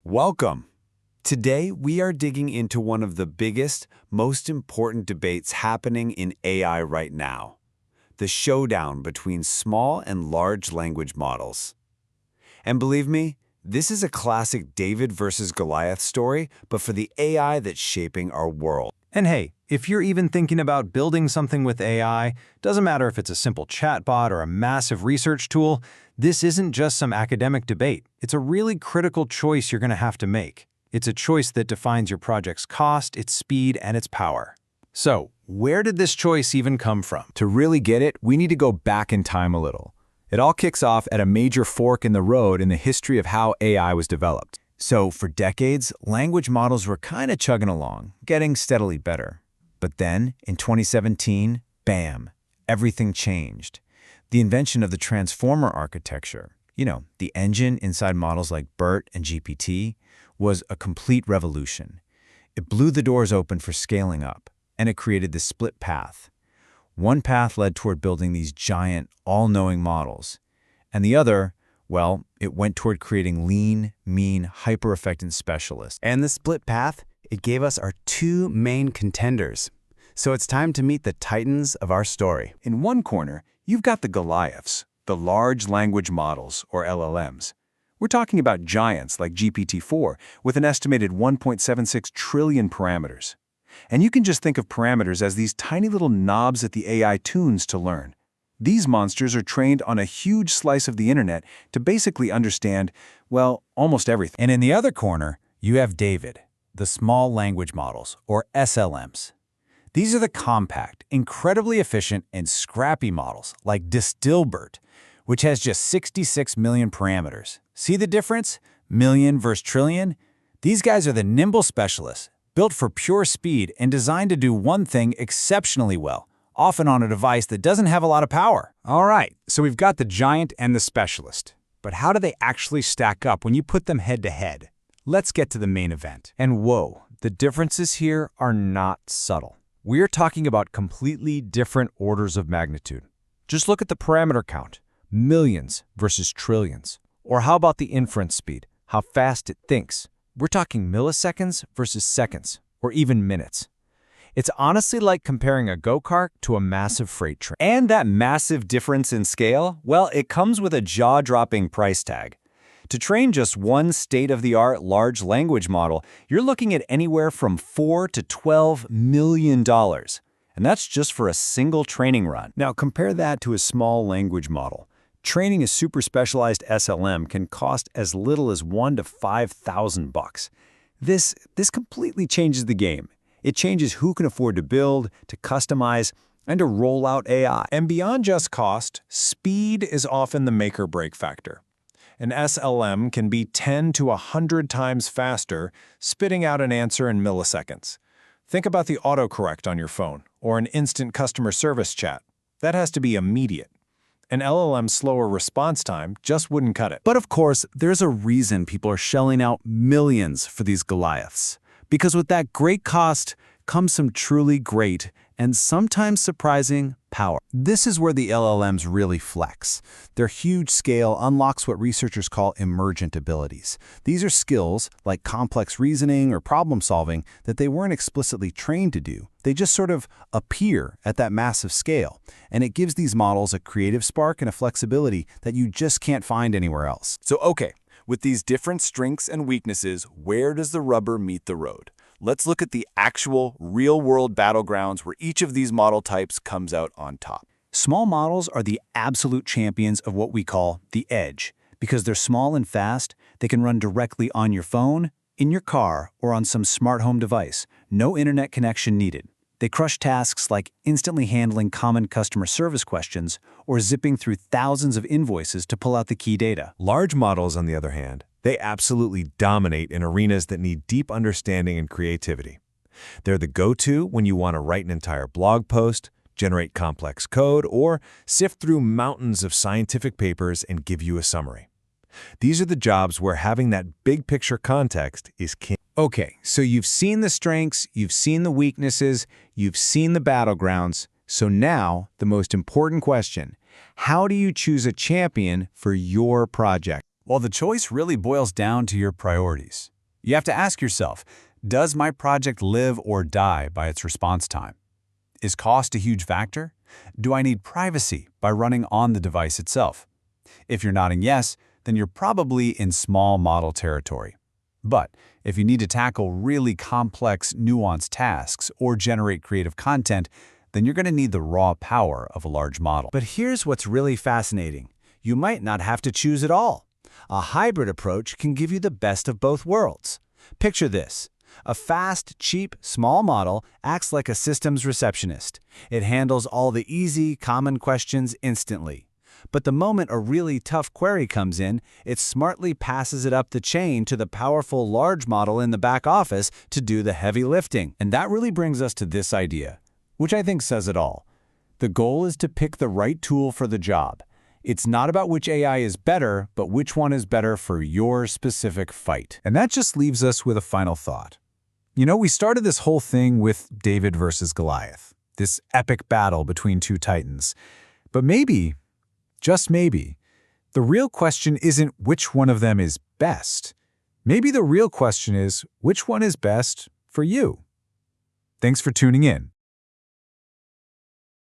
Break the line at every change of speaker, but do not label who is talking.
Welcome. Today, we are digging into one of the biggest, most important debates happening in AI right now, the showdown between small and large language models. And believe me, this is a classic David versus Goliath story, but for the AI that's shaping our world.
And hey, if you're even thinking about building something with AI, doesn't matter if it's a simple chatbot or a massive research tool, this isn't just some academic debate. It's a really critical choice you're going to have to make. It's a choice that defines your project's cost, its speed, and its power. So, where did this choice even come from?
To really get it, we need to go back in time a little. It all kicks off at a major fork in the road in the history of how AI was developed. So, for decades, language models were kind of chugging along, getting steadily better. But then, in 2017, bam, everything changed. The invention of the transformer architecture, the engine inside models like BERT and GPT, was a complete revolution. It blew the doors open for scaling up, and it created this split path. One path led toward building these giant, all-knowing models, and the other, well, it went toward creating lean, mean, hyper-effective specialists.
And the split path, it gave us our two main contenders. So it's time to meet the titans of our story. In one corner, you've got the Goliaths, the large language models, or LLMs. We're talking about giants like GPT-4 with an estimated 1.76 trillion parameters. And you can just think of parameters as these tiny little knobs that the AI tunes to learn. These monsters are trained on a huge slice of the internet to basically understand, well, almost everything.
And in the other corner, you have David, the small language models, or SLMs. These are the compact, incredibly efficient, and scrappy models like DistillBERT, which has just 66 million parameters. See the difference? Million versus trillion? These guys are the nimble specialists, built for pure speed and designed to do one thing exceptionally well, often on a device that doesn't have a lot of power.
All right, so we've got the giant and the specialist. But how do they actually stack up when you put them head-to-head? Let's get to the main event.
And whoa, the differences here are not subtle. We're talking about completely different orders of magnitude. Just look at the parameter count, millions versus trillions. Or how about the inference speed, how fast it thinks? We're talking milliseconds versus seconds, or even minutes. It's honestly like comparing a go-kart to a massive freight train.
And that massive difference in scale, well, it comes with a jaw-dropping price tag. To train just one state-of-the-art large language model, you're looking at anywhere from $4 to $12 million. And that's just for a single training run. Now compare that to a small language model. Training a super specialized SLM can cost as little as $1,000 to $5,000. This completely changes the game. It changes who can afford to build, to customize, and to roll out AI.
And beyond just cost, speed is often the make-or-break factor. An SLM can be 10 to 100 times faster, spitting out an answer in milliseconds. Think about the autocorrect on your phone, or an instant customer service chat. That has to be immediate. An LLM's slower response time just wouldn't cut it.
But of course, there's a reason people are shelling out millions for these Goliaths. Because with that great cost comes some truly great and sometimes surprising power.
This is where the LLMs really flex. Their huge scale unlocks what researchers call emergent abilities. These are skills like complex reasoning or problem solving that they weren't explicitly trained to do. They just sort of appear at that massive scale. And it gives these models a creative spark and a flexibility that you just can't find anywhere else.
So okay, with these different strengths and weaknesses, where does the rubber meet the road? Let's look at the actual, real-world battlegrounds where each of these model types comes out on top. Small models are the absolute champions of what we call the edge. Because they're small and fast, they can run directly on your phone, in your car, or on some smart home device. No internet connection needed. They crush tasks like instantly handling common customer service questions or zipping through thousands of invoices to pull out the key data.
Large models, on the other hand, they absolutely dominate in arenas that need deep understanding and creativity. They're the go-to when you want to write an entire blog post, generate complex code, or sift through mountains of scientific papers and give you a summary. These are the jobs where having that big picture context is king.
Okay, so you've seen the strengths, you've seen the weaknesses, you've seen the battlegrounds. So now, the most important question: how do you choose a champion for your project? Well, the choice really boils down to your priorities. You have to ask yourself, does my project live or die by its response time? Is cost a huge factor? Do I need privacy by running on the device itself? If you're nodding yes, then you're probably in small model territory. But if you need to tackle really complex, nuanced tasks or generate creative content, then you're going to need the raw power of a large model.
But here's what's really fascinating. You might not have to choose at all. A hybrid approach can give you the best of both worlds. Picture this. A fast, cheap, small model acts like a systems receptionist. It handles all the easy, common questions instantly. But the moment a really tough query comes in, it smartly passes it up the chain to the powerful large model in the back office to do the heavy lifting.
And that really brings us to this idea, which I think says it all. The goal is to pick the right tool for the job. It's not about which AI is better, but which one is better for your specific fight.
And that just leaves us with a final thought. You know, we started this whole thing with David versus Goliath, this epic battle between two titans. But maybe, just maybe, the real question isn't which one of them is best. Maybe the real question is which one is best for you. Thanks for tuning in.